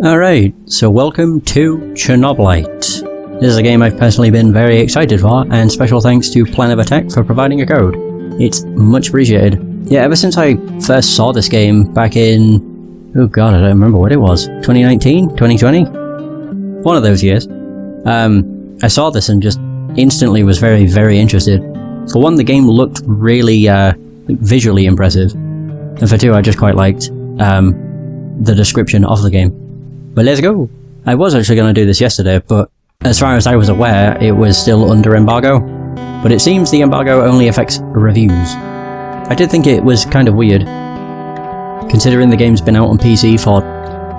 Alright, so welcome to Chernobylite. This is a game I've personally been very excited for, and special thanks to Plan of Attack for providing a code. It's much appreciated. Yeah, ever since I first saw this game back in... oh god, I don't remember what it was. 2019? 2020? One of those years. I saw this and just instantly was very, very interested. For one, the game looked really visually impressive. And for two, I just quite liked the description of the game. But let's go! I was actually going to do this yesterday, but as far as I was aware, it was still under embargo. But it seems the embargo only affects reviews. I did think it was kind of weird, considering the game's been out on PC for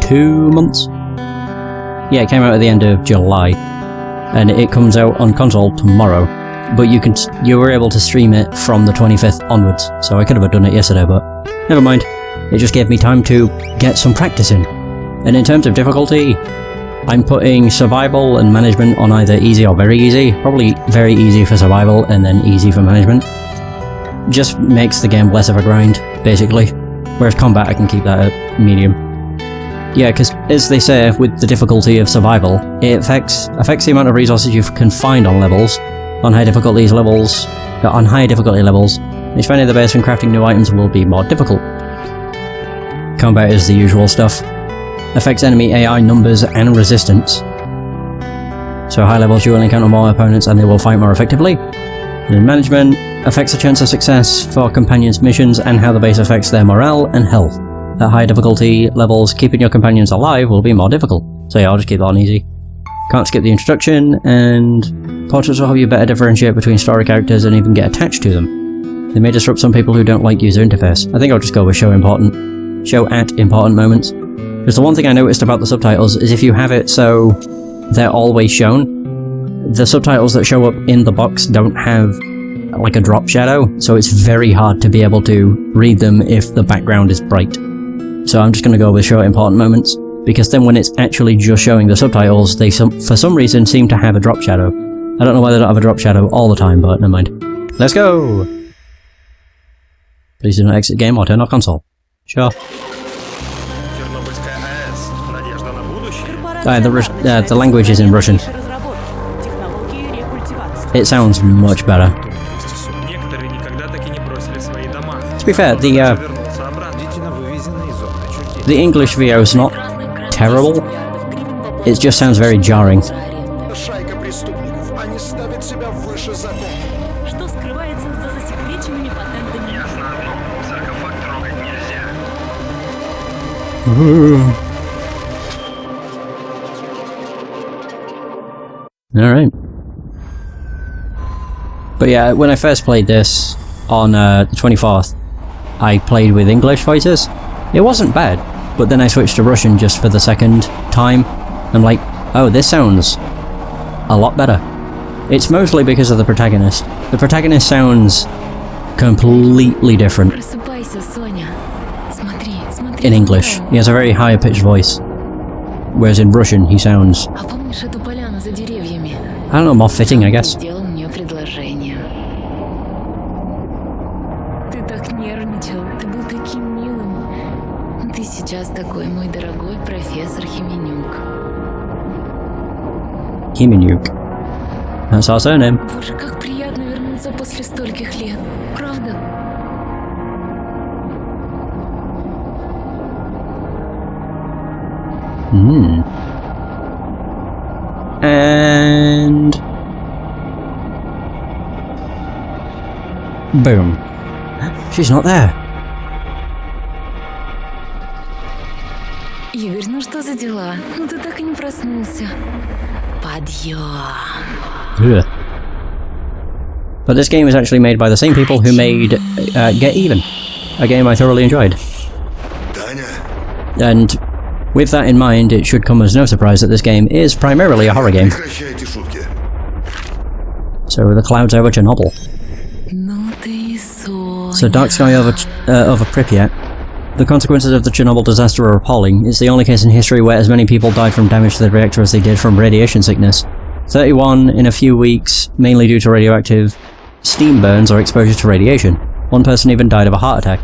2 months? Yeah, it came out at the end of July, and it comes out on console tomorrow. But you were able to stream it from the 25th onwards, so I could have done it yesterday, but never mind. It just gave me time to get some practice in. And in terms of difficulty, I'm putting survival and management on either easy or very easy. Probably very easy for survival and then easy for management. Just makes the game less of a grind, basically. Whereas combat, I can keep that at medium. Yeah, because as they say, with the difficulty of survival, it affects the amount of resources you can find on levels. On high difficulty levels, expanding the base and crafting new items will be more difficult. Combat is the usual stuff. Affects enemy AI numbers and resistance. So high levels you will encounter more opponents and they will fight more effectively. And management affects the chance of success for companions' missions and how the base affects their morale and health. At high difficulty levels, keeping your companions alive will be more difficult. So yeah, I'll just keep that on easy. Can't skip the introduction, and portraits will help you better differentiate between story characters and even get attached to them. They may disrupt some people who don't like user interface. I think I'll just go with show at important moments. Because the one thing I noticed about the subtitles is if you have it so they're always shown, the subtitles that show up in the box don't have like a drop shadow, so it's very hard to be able to read them if the background is bright. So I'm just going to go with show at important moments, because then when it's actually just showing the subtitles, they for some reason seem to have a drop shadow. I don't know why they don't have a drop shadow all the time, but never mind. Let's go! Please do not exit game or turn off console. Sure. The language is in Russian. It sounds much better. To be fair, the English VO is not terrible. It just sounds very jarring. Alright. But yeah, when I first played this on the 24th, I played with English voices. It wasn't bad, but then I switched to Russian just for the second time. I'm like, oh, this sounds a lot better. It's mostly because of the protagonist. The protagonist sounds completely different in English. He has a very high-pitched voice, whereas in Russian he sounds, I don't know, more fitting, I guess. Хименюк. That's our surname. Боже, как приятно вернуться после стольких лет, правда? And boom. She's not there. Игорь, ну что за дела? Ну ты так и не проснулся. Подъем. Ugh. But this game is actually made by the same people who made Get Even, a game I thoroughly enjoyed. And with that in mind, it should come as no surprise that this game is primarily a horror game. So the clouds over Chernobyl. So dark sky over Pripyat. The consequences of the Chernobyl disaster are appalling. It's the only case in history where as many people died from damage to the reactor as they did from radiation sickness. 31 in a few weeks, mainly due to radioactive steam burns or exposure to radiation. One person even died of a heart attack.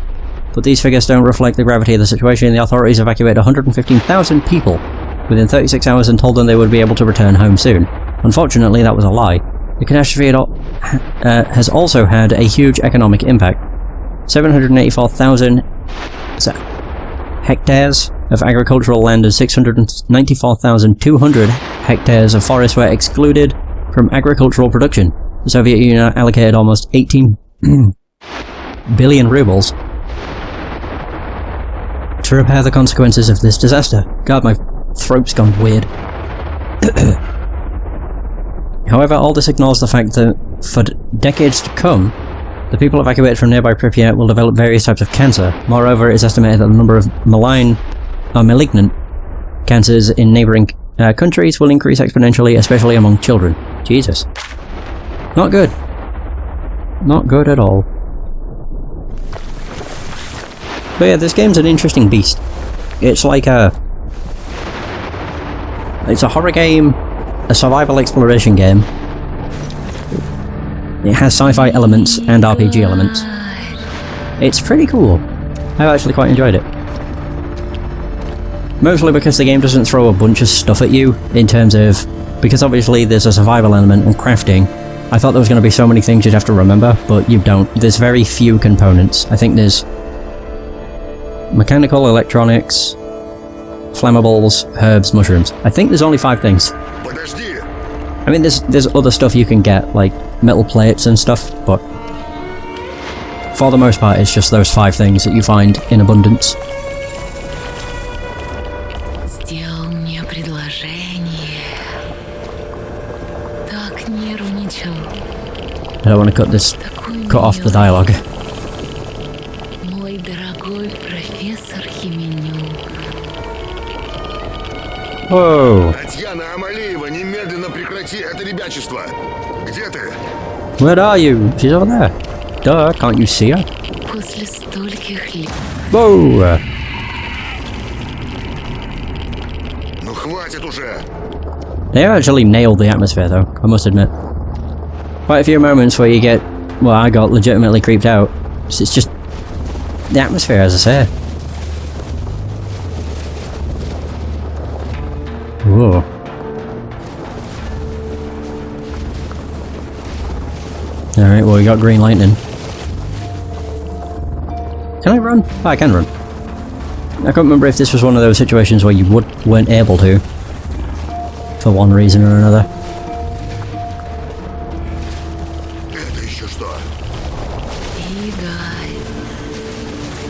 But these figures don't reflect the gravity of the situation. The authorities evacuated 115,000 people within 36 hours and told them they would be able to return home soon. Unfortunately, that was a lie. The catastrophe has also had a huge economic impact. 784,000 hectares of agricultural land and 694,200 hectares of forest were excluded from agricultural production. The Soviet Union allocated almost 18 billion rubles to repair the consequences of this disaster. God, my throat's gone weird. However, all this ignores the fact that for decades to come, the people evacuated from nearby Pripyat will develop various types of cancer. Moreover, it is estimated that the number of malignant cancers in neighbouring countries will increase exponentially, especially among children. Jesus. Not good. Not good at all. But yeah, this game's an interesting beast. It's like it's a horror game, a survival exploration game. It has sci-fi elements and RPG elements. It's pretty cool. I've actually quite enjoyed it. Mostly because the game doesn't throw a bunch of stuff at you in terms of... Because obviously there's a survival element and crafting. I thought there was going to be so many things you'd have to remember, but you don't. There's very few components. I think there's mechanical, electronics, flammables, herbs, mushrooms. I think there's only 5 things. I mean, there's other stuff you can get, like metal plates and stuff, but for the most part it's just those 5 things that you find in abundance. I don't want to cut off the dialogue. Whoa! Where are you? She's over there. Duh, can't you see her? Whoa! They actually nailed the atmosphere though, I must admit. Quite a few moments where you get... Well, I got legitimately creeped out. It's just... the atmosphere, as I say. Whoa. Alright, well we got green lightning. Can I run? Oh, I can run. I can't remember if this was one of those situations where you weren't able to. For one reason or another.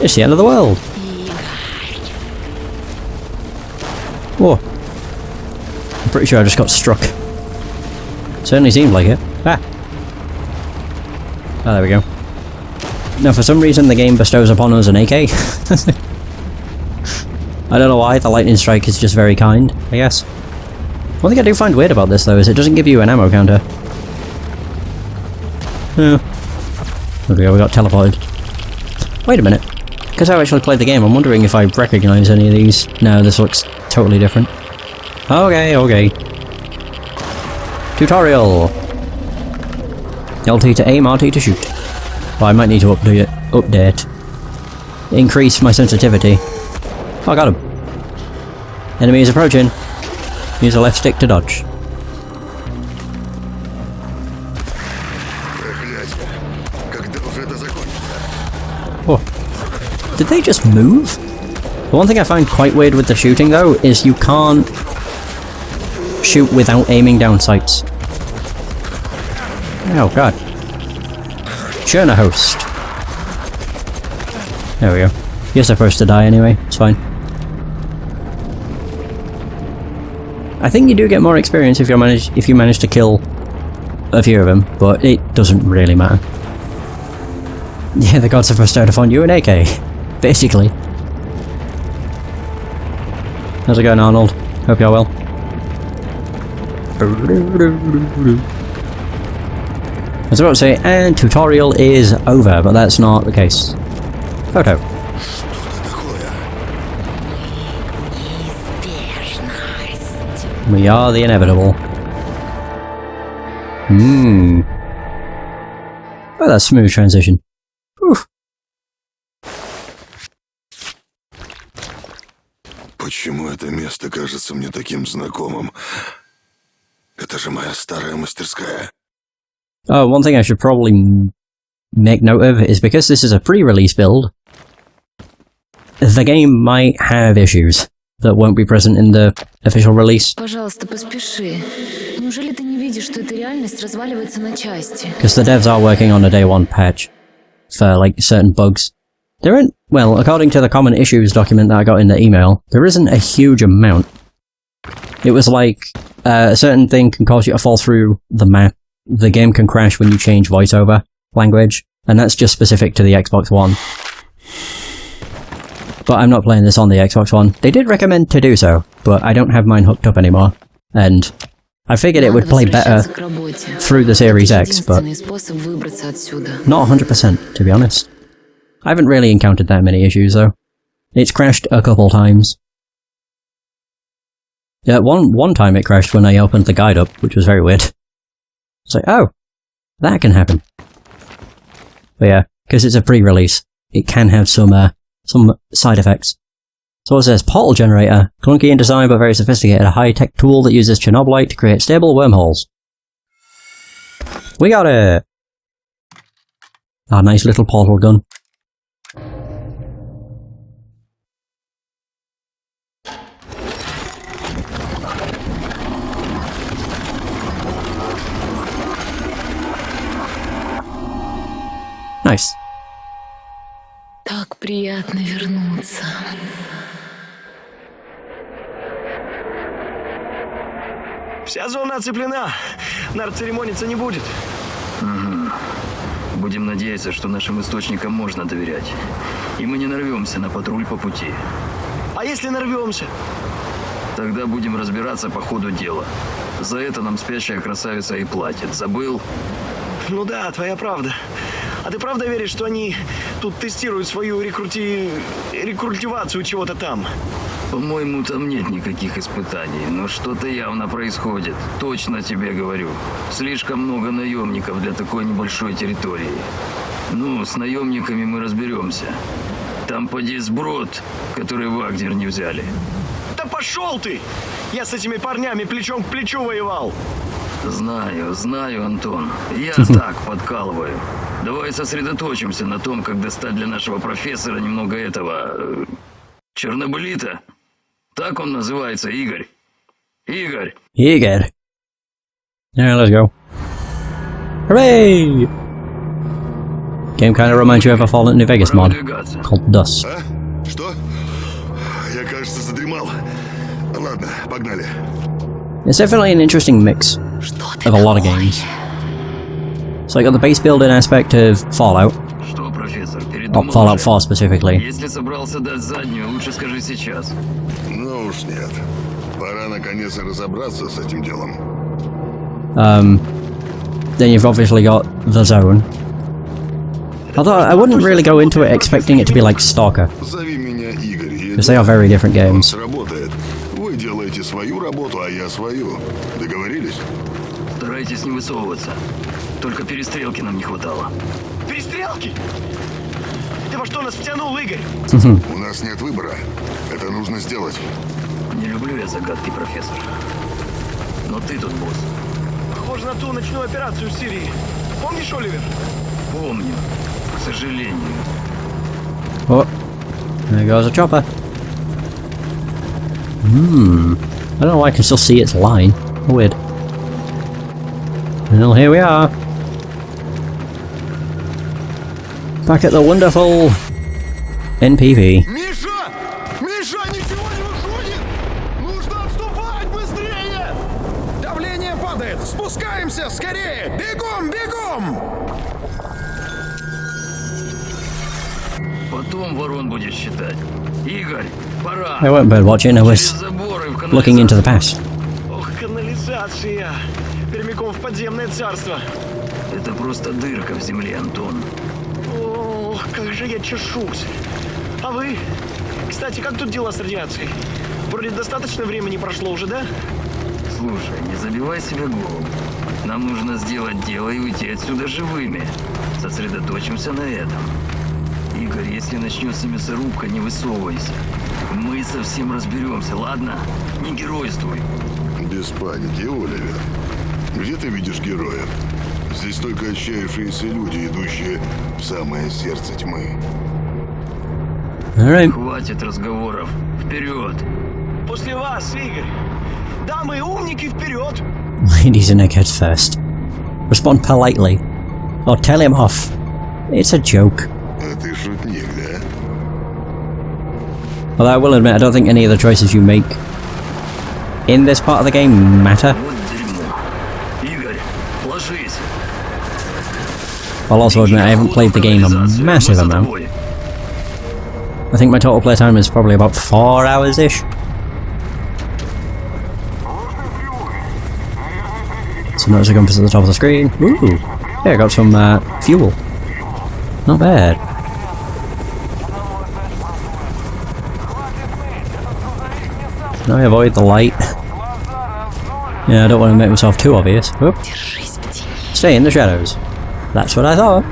It's the end of the world! Whoa. I'm pretty sure I just got struck. Certainly seemed like it. Ah! Oh, there we go. Now, for some reason, the game bestows upon us an AK. I don't know why, the lightning strike is just very kind, I guess. One thing I do find weird about this, though, is it doesn't give you an ammo counter. Yeah. There we go, we got teleported. Wait a minute. Because I actually played the game, I'm wondering if I recognise any of these. No, this looks totally different. Okay, okay. Tutorial! LT to aim, RT to shoot. Well, I might need to update. Increase my sensitivity. Oh, I got him. Enemy is approaching. Use the left stick to dodge. Oh. Did they just move? The one thing I find quite weird with the shooting though is you can't shoot without aiming down sights. Oh god. Chernobyl. There we go. You're supposed to die anyway, it's fine. I think you do get more experience if you manage to kill a few of them, but it doesn't really matter. Yeah, the gods have bestowed upon you an AK, basically. How's it going, Arnold? Hope you're well. I was about to say, and tutorial is over, but that's not the case. Photo. We are the inevitable. Oh, that's smooth transition. Oof. Почему это место кажется мне таким знакомым? Это же моя старая мастерская. Oh, one thing I should probably make note of is because this is a pre-release build, the game might have issues that won't be present in the official release. Пожалуйста, поспеши. Неужели ты не видишь, что эта реальность разваливается на части? Because the devs are working on a day one patch for, like, certain bugs. There aren't, well, according to the common issues document that I got in the email, there isn't a huge amount. It was like, a certain thing can cause you to fall through the map, the game can crash when you change voiceover language, and that's just specific to the Xbox One. But I'm not playing this on the Xbox One. They did recommend to do so, but I don't have mine hooked up anymore, and I figured it would play better through the Series X, but not 100%, to be honest. I haven't really encountered that many issues, though. It's crashed a couple times. Yeah, one time it crashed when I opened the guide up, which was very weird. It's like, oh, that can happen. But yeah, because it's a pre-release, it can have some side effects. So it says, portal generator, clunky in design but very sophisticated, a high-tech tool that uses Chernobylite to create stable wormholes. We got it! Our nice little portal gun. Nice. Так приятно вернуться. Вся зона оцеплена. Нар церемониться не будет. Угу. Будем надеяться, что нашим источникам можно доверять. И мы не нарвемся на патруль по пути. А если нарвемся? Тогда будем разбираться по ходу дела. За это нам спящая красавица и платит. Забыл? Ну да, твоя правда. А ты правда веришь, что они тут тестируют свою рекультивацию чего-то там? По-моему, там нет никаких испытаний, но что-то явно происходит. Точно тебе говорю. Слишком много наемников для такой небольшой территории. Ну, с наемниками мы разберемся. Там поди сброд, который Вагнер не взяли. Да пошел ты! Я с этими парнями плечом к плечу воевал. Знаю, Антон. Я так подкалываю. Давай сосредоточимся на том, как достать для нашего профессора немного этого... Чернобылита? Так он называется, Игорь. Игорь! Yeah, let's go. Hooray! Game kind of reminds you of a Fallout New Vegas mod called Dust. А? Что? Я, кажется, задремал. Ладно, погнали. It's definitely an interesting mix of a lot of games. So I got the base building aspect of Fallout, Что, профессор, or передумал Fallout уже? 4 specifically. Если собрался дать заднюю, лучше скажи сейчас. Ну уж нет. Пора наконец разобраться с этим делом. Then you've obviously got the zone. Although I wouldn't really go into it expecting it to be like Stalker, Зови меня Игорь. because they are very different games. Сработает. Вы делаете свою работу, а я свою. Договорились? Старайтесь не высовываться. Только перестрелки нам не хватало. Перестрелки? Ты во что нас втянул, Игорь? У нас нет выбора. Это нужно сделать. Не люблю я загадки, профессор. Но ты тут босс. Похоже на ту ночную операцию в Сирии. Помнишь, Оливер? Помню. К сожалению. Oh, there goes a chopper. I don't know why I can still see its line. Weird. Well, here we are. Back at the wonderful NPV. Миша! Миша, ничего не выходит! Нужно отступать быстрее! Давление падает! Спускаемся! Скорее! Бегом! Бегом! Потом ворон будешь считать. Игорь, пора. I weren't bird watching, I was Заборы в looking into the канализацию. past. Ох, канализация. Прямиком в подземное царство. Это просто дырка в земле, Антон. Ох, как же я чешусь. А вы? Кстати, как тут дела с радиацией? Вроде достаточно времени прошло уже, да? Слушай, не забивай себе голову. Нам нужно сделать дело и уйти отсюда живыми. Сосредоточимся на этом. Игорь, если начнется мясорубка, не высовывайся. Мы совсем разберемся, ладно? Не геройствуй. Без паники, Оливер. Где ты видишь героев? Здесь только отчаявшиеся люди, идущие в самое сердце тьмы. Alright. Хватит разговоров. Вперед! После вас, Игорь. Дамы, умники, вперед! Ladies and eggheads first. Respond politely. Or tell him off. It's a joke. А ты шутник, да? Although I will admit, I don't think any of the choices you make in this part of the game matter. Вот дерьмо. Игорь, ложись. I'll also admit I haven't played the game a massive amount. I think my total playtime is probably about 4 hours-ish. So notice a compass at the top of the screen. Ooh! Yeah, I got some fuel. Not bad. Now I avoid the light. Yeah, I don't want to make myself too obvious. Whoop. Держись в тени. Stay in the shadows. That's what I thought.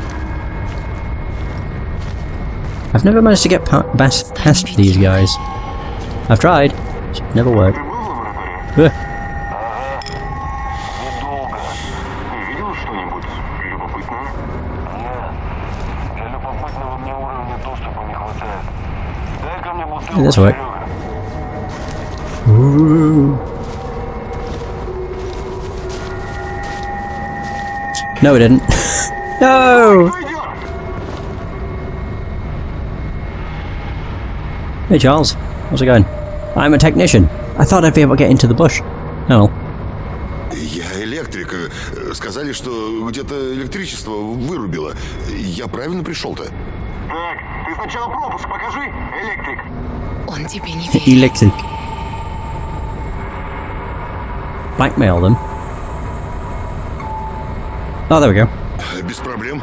I've never managed to get past these guys. I've tried. It's never worked. Ugh. Недолго. Ты видел что-нибудь любопытное? Нет. Для любопытного мне уровня доступа не хватает. Дай-ка мне бутылку. This way. Ooh. No, it didn't. No! Hey Charles, how's it going? I'm a technician. I thought I'd be able to get into the bush. Oh well. Я электрик. Сказали, что где-то электричество вырубило. Я правильно пришел-то? Так, ты сначала пропуск покажи, электрик. Он тебе не верит. Electric. Blackmail them. Oh, there we go. Без проблем.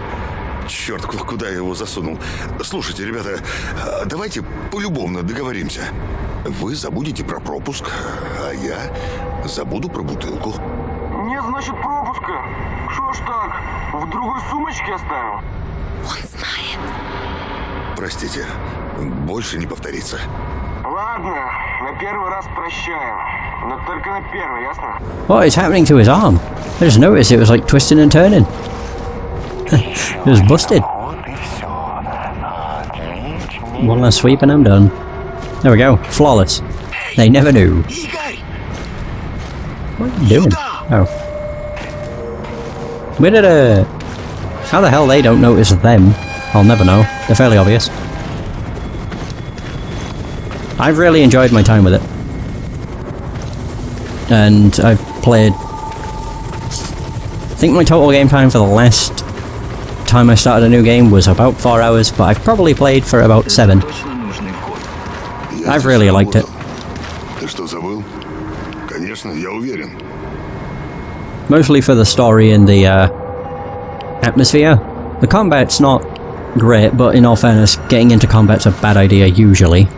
Черт, куда я его засунул? Слушайте, ребята, давайте полюбовно договоримся. Вы забудете про пропуск, а я забуду про бутылку. Нет, значит, пропуска. Шо ж так? В другой сумочке оставил? Он знает. Простите, больше не повторится. Ладно, на первый раз прощаю. Но только на первый, ясно? What is happening to his arm? I just noticed it was like twisting and turning. It was busted. Вот и все. Отлично. One last sweep and I'm done. There we go. Flawless. They never knew. Игорь! What are you doing? Oh. We did it! How the hell they don't notice them? I'll never know. They're fairly obvious. I've really enjoyed my time with it. And I've played... I think my total game time for the last time I started a new game was about 4 hours, but I've probably played for about 7. Точно нужный вход. Я I've здесь really liked it. работал. Ты что, забыл? Конечно, я уверен. Mostly for the story and the atmosphere. The combat's not great, but in all fairness, getting into combat's a bad idea usually.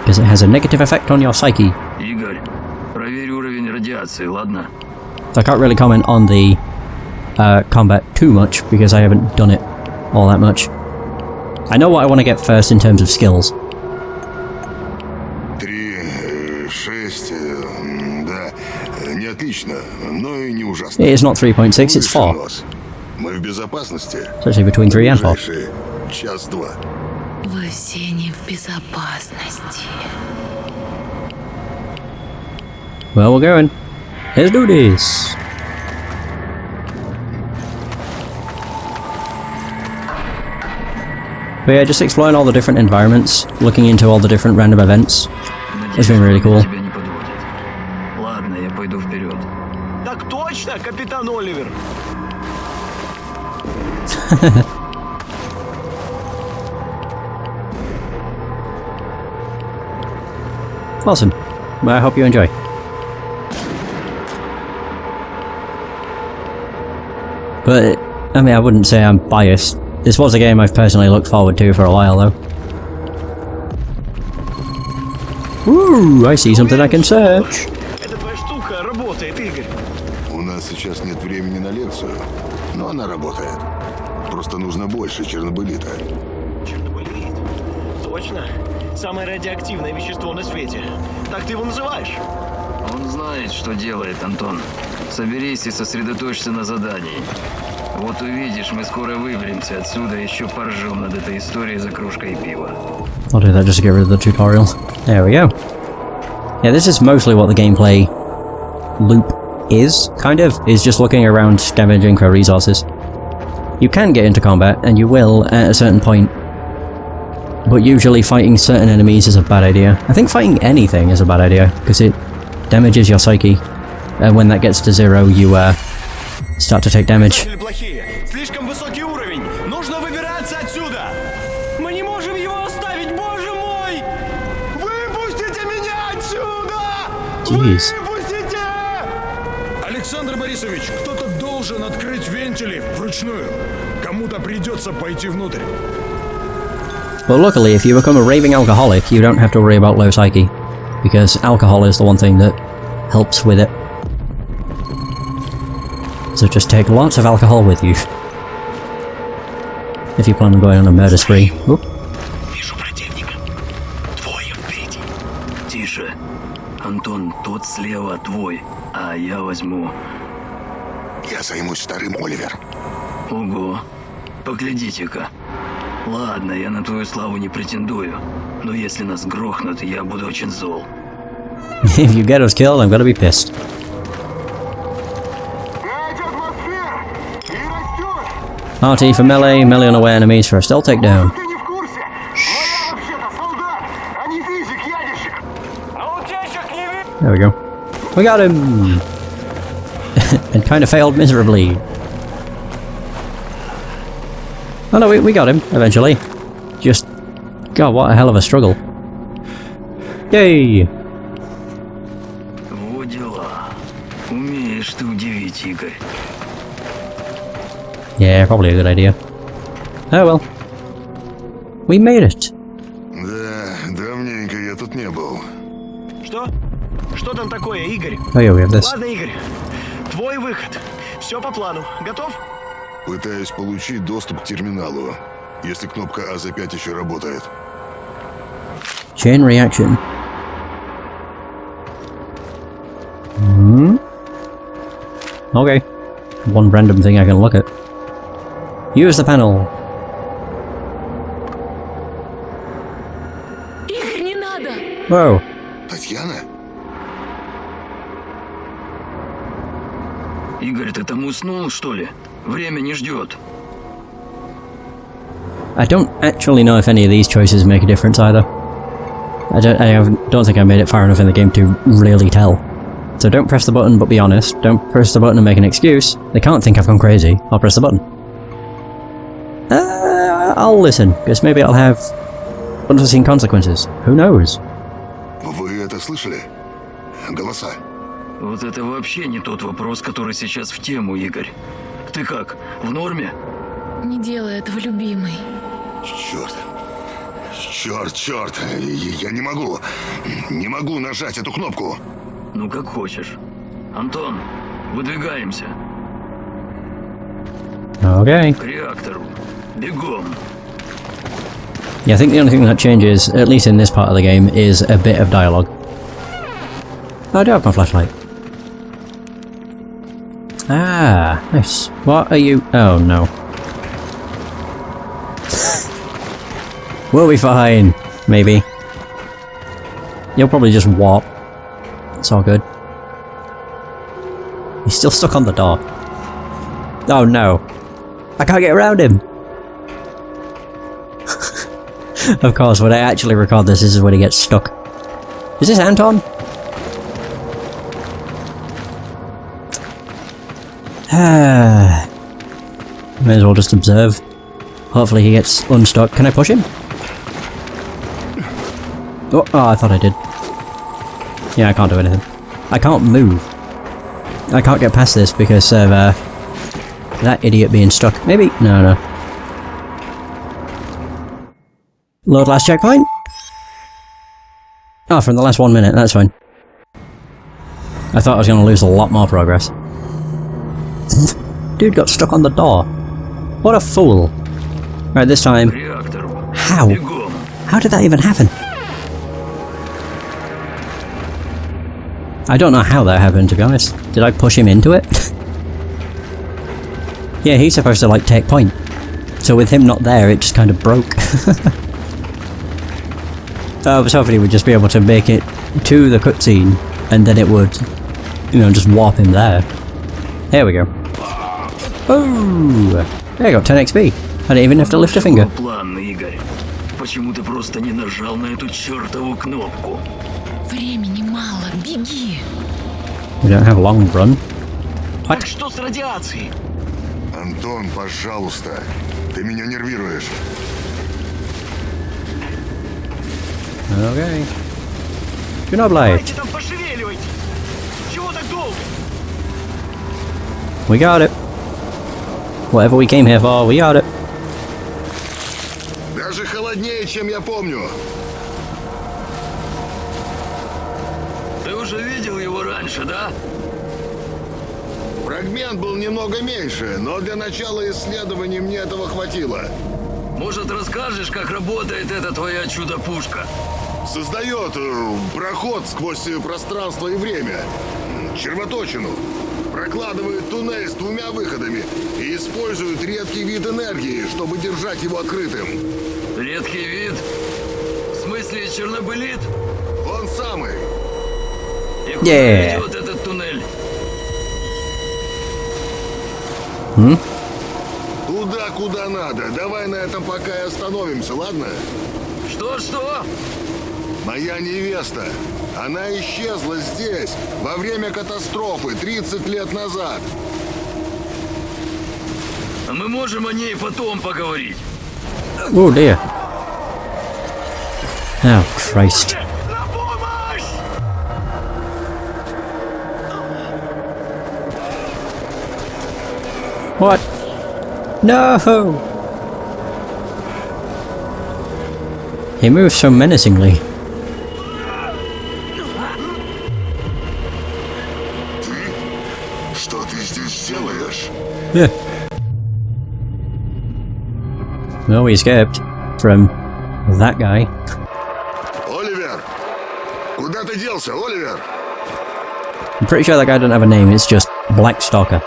Because it has a negative effect on your psyche. Игорь, проверь уровень радиации, ладно? So I can't really comment on the combat too much because I haven't done it all that much. I know what I want to get first in terms of skills. 3, 6, да, не отлично, но и не ужасно. It is not 3.6, it's 4. Нос. Мы в безопасности. It's actually between 3 and 4. Ближайшие час-два. Вы все не в безопасности. Well, we're going. Let's do this. But yeah, just exploring all the different environments, looking into all the different random events. It's been really cool. Тебя не подводит. Ладно, я пойду вперед. Так точно, капитан Оливер! Awesome. Well, I hope you enjoy. But, I mean, I wouldn't say I'm biased. This was a game I've personally looked forward to for a while, though. Ooh, I see something I can search. Эта твоя штука работает, Игорь. У нас сейчас нет времени на лекцию, но она работает. Просто нужно больше чернобылита. Чернобылит. Точно. Самое радиоактивное вещество на свете. Так ты его называешь? Он знает, что делает, Антон. Соберись и сосредоточься на задании. Вот увидишь, мы скоро выберемся отсюда, еще поржем над этой историей за кружкой пива. I'll do that just to get rid of the tutorial. There we go. Yeah, this is mostly what the gameplay loop is, kind of, is just looking around scavenging for resources. You can get into combat, and you will at a certain point, but usually fighting certain enemies is a bad idea. I think fighting anything is a bad idea, because it damages your psyche, and when that gets to 0, you start to take damage. Плохие. Слишком высокий уровень. Нужно выбираться отсюда. Мы не можем его оставить, боже мой! Выпустите меня отсюда! Jeez. Выпустите! Александр Борисович, кто-то должен открыть вентили вручную. Кому-то придется пойти внутрь. But luckily, if you become a raving alcoholic, you don't have to worry about low psyche, because alcohol is the one thing that helps with it. So just take lots of alcohol with you. If you plan on going on a murder spree. Oop. Вижу противника. Двое впереди. Тише. Антон, тот слева твой, а я возьму. Я займусь вторым, Оливер. Ого. Поглядите-ка. Ладно, я на твою славу не претендую, но если нас грохнут, я буду очень зол. If you get us killed, I'm gonna be pissed. RT for melee, melee unaware enemies for a stealth takedown. There we go. We got him! And kind of failed miserably. Oh no, we got him, eventually. Just... God, what a hell of a struggle. Yay! Вот дела. Умеешь ты удивить, Игорь. Yeah, probably a good idea. Oh well. We made it. Да, давненько я тут не был. Что? Что там такое, Игорь? Oh yeah, we have this. Ладно, Игорь. Твой выход. Все по плану. Готов? Пытаюсь получить доступ к терминалу, если кнопка АЗ-5 еще работает. Chain reaction. Okay. One random thing I can look at. Use the panel. Игорь, не надо! Whoa. Татьяна? Игорь, ты там уснул, что ли? Время не ждет. I don't actually know if any of these choices make a difference either. I don't think I made it far enough in the game to really tell. So don't press the button but be honest. Don't press the button and make an excuse. They can't think I've gone crazy. I'll press the button. I'll listen, because maybe I'll have unforeseen consequences. Who knows? Вы это слышали? Голоса. Вот это вообще не тот вопрос, который сейчас в тему, Игорь. Ты как, в норме? Не делай этого, любимый. Черт. Черт. Я не могу. Не могу нажать эту кнопку. Ну как хочешь. Антон, выдвигаемся. Okay. К реактору. Бегом. Yeah, I think the only thing that changes, at least in this part of the game, is a bit of dialogue. Oh, I do have my flashlight. Ah, nice. What are you... Oh, no. We'll be fine. Maybe. You'll probably just warp. It's all good. He's still stuck on the door. Oh no. I can't get around him! Of course, when I actually record this is when he gets stuck. Is this Anton? May as well just observe. Hopefully he gets unstuck. Can I push him? Oh, I thought I did. Yeah, I can't do anything. I can't move. I can't get past this because of that idiot being stuck. Maybe? No. Load last checkpoint? Oh, from the last 1 minute, that's fine. I thought I was going to lose a lot more progress. Dude got stuck on the door. What a fool. Right, this time... How? How did that even happen? I don't know how that happened, to be honest. Did I push him into it? Yeah, he's supposed to like take point. So with him not there, it just kind of broke. I was hoping he would just be able to make it to the cutscene, and then it would, you know, just warp him there. There we go. Oh! There you go, 10 XP. I didn't even have to lift a finger. План, Игорь. Почему ты просто не нажал на эту чертову кнопку? Времени мало, беги. We don't have a long run. Так что с радиацией? Антон, пожалуйста. Ты меня нервируешь. Okay. Chernobylite. Давайте там пошевеливайтесь. Чего так долго? We got it. Whatever we came here for, we got it. Даже холоднее, чем я помню. Ты уже видел его раньше, да? Фрагмент был немного меньше, но для начала исследований мне этого хватило. Может, расскажешь, как работает эта твоя чудо-пушка? Создает проход сквозь пространство и время. Червоточину. Прокладывает туннель с 2 выходами и использует редкий вид энергии, чтобы держать его открытым. Редкий вид? В смысле, чернобылит? Он самый. И куда ведет этот туннель? Туда, куда надо. Давай на этом пока и остановимся, ладно? Что? Моя невеста. Она исчезла здесь во время катастрофы 30 лет назад. А мы можем о ней потом поговорить. Oh dear. Oh Christ. На помощь! What? No! He moves so menacingly. Что ты здесь делаешь? Yeah. No, he escaped from that guy. Оливер! Куда ты делся, Оливер? I'm pretty sure that guy doesn't have a name, it's just Black Stalker.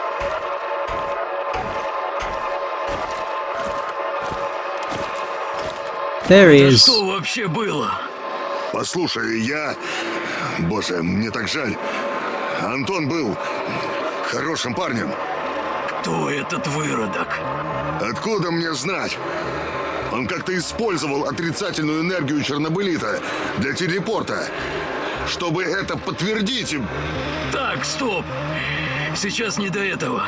There he is. Что вообще было? Послушай, Боже, мне так жаль. Антон был хорошим парнем. Кто этот выродок? Откуда мне знать? Он как-то использовал отрицательную энергию Чернобылита для телепорта. Чтобы это подтвердить... Так, стоп. Сейчас не до этого.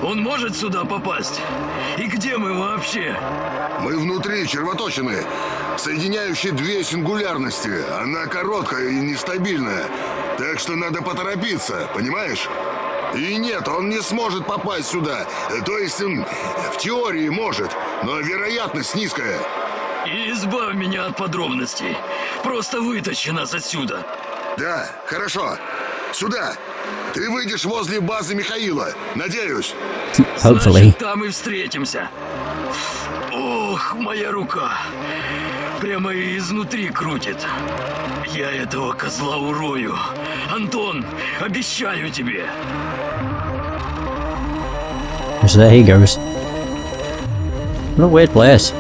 Он может сюда попасть? И где мы вообще? Мы внутри червоточины, соединяющей 2 сингулярности. Она короткая и нестабильная. Так что надо поторопиться, понимаешь? И нет, он не сможет попасть сюда. То есть, в теории может, но вероятность низкая. И избавь меня от подробностей. Просто вытащи нас отсюда. Да, хорошо. Сюда. Ты выйдешь возле базы Михаила, надеюсь. Hopefully. Значит, там и встретимся. Ох, моя рука. Прямо изнутри крутит. Я этого козла урою. Антон, обещаю тебе. So there he goes. What a weird place.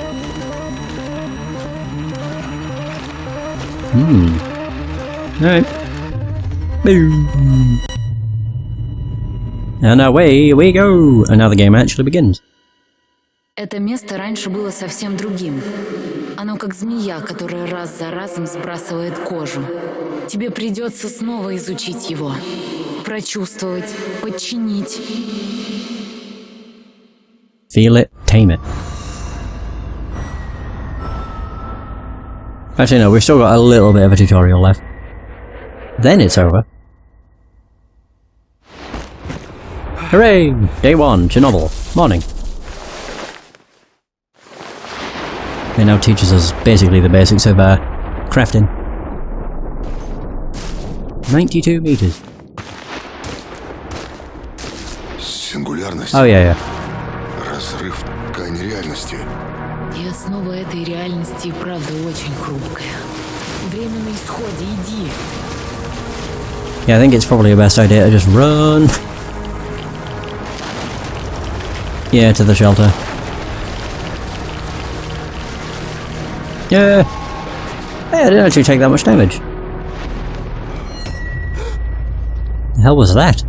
Alright. Boom. And away we go! And now the game actually begins. Это место раньше было совсем другим. Оно как змея, которая раз за разом сбрасывает кожу. Тебе придется снова изучить его. Прочувствовать, подчинить. Feel it, tame it. Actually no, we've still got a little bit of a tutorial left. Then it's over. Hooray! Day 1, Chernobyl. Morning. It now teaches us basically the basics of crafting. 92 meters. Сингулярность. Oh yeah. Разрыв ткани реальности. И основа этой реальности и правда очень хрупкая. Время на исходе, иди. Yeah, I think it's probably the best idea to just run. Yeah, to the shelter. Yeah. Hey, I didn't actually take that much damage. The hell was that?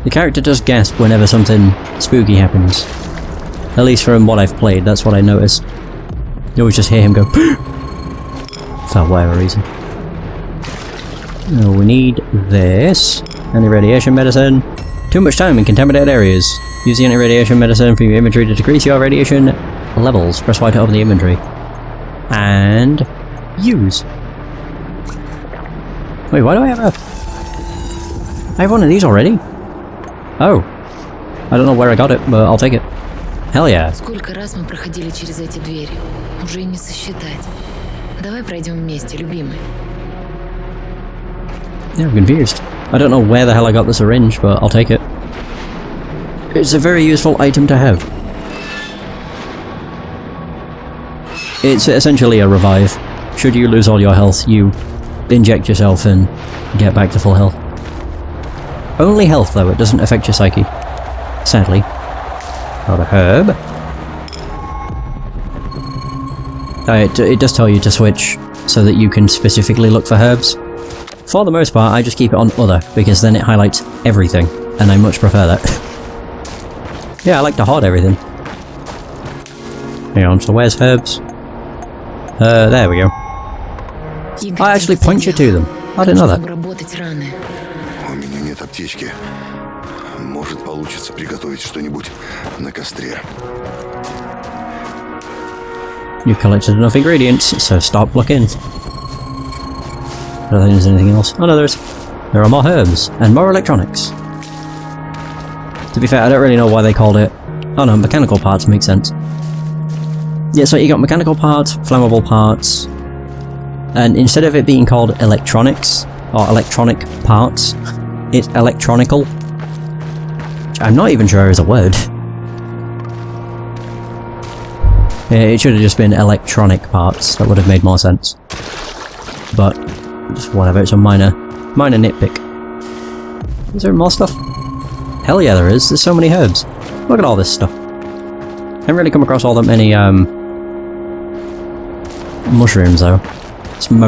The character does gasp whenever something spooky happens. At least from what I've played, that's what I noticed. You always just hear him go for whatever reason. Oh, we need this. Anti-radiation medicine. Too much time in contaminated areas. Use the anti-radiation medicine from your inventory to decrease your radiation levels. Press Y to open the inventory. And use. Wait, why do I have a... I have one of these already? Oh. I don't know where I got it, but I'll take it. Hell yeah. Сколько раз мы проходили через эти двери? Уже и не сосчитать. Давай пройдем вместе, любимый. Yeah, I'm confused. I don't know where the hell I got the syringe, but I'll take it. It's a very useful item to have. It's essentially a revive. Should you lose all your health, you inject yourself and get back to full health. Only health though, it doesn't affect your psyche. Sadly. Got a herb. It does tell you to switch so that you can specifically look for herbs. For the most part, I just keep it on other, because then it highlights everything, and I much prefer that. Yeah, I like to hoard everything. Hang on, so where's herbs? There we go. I actually point you to them. I didn't know that. У меня нет аптечки. Может, получится приготовить что-нибудь на костре. You've collected enough ingredients, so stop looking. I don't think there's anything else. Oh no, there are more herbs, and more electronics. To be fair, I don't really know why they called it... Oh no, mechanical parts make sense. Yeah, so you got mechanical parts, flammable parts, and instead of it being called electronics, or electronic parts, it's electronical. I'm not even sure is a word. Yeah, it should have just been electronic parts, that would have made more sense. But, just whatever, it's a minor nitpick. Is there more stuff? Hell yeah there is, there's so many herbs. Look at all this stuff. I haven't really come across all that many, mushrooms though. It's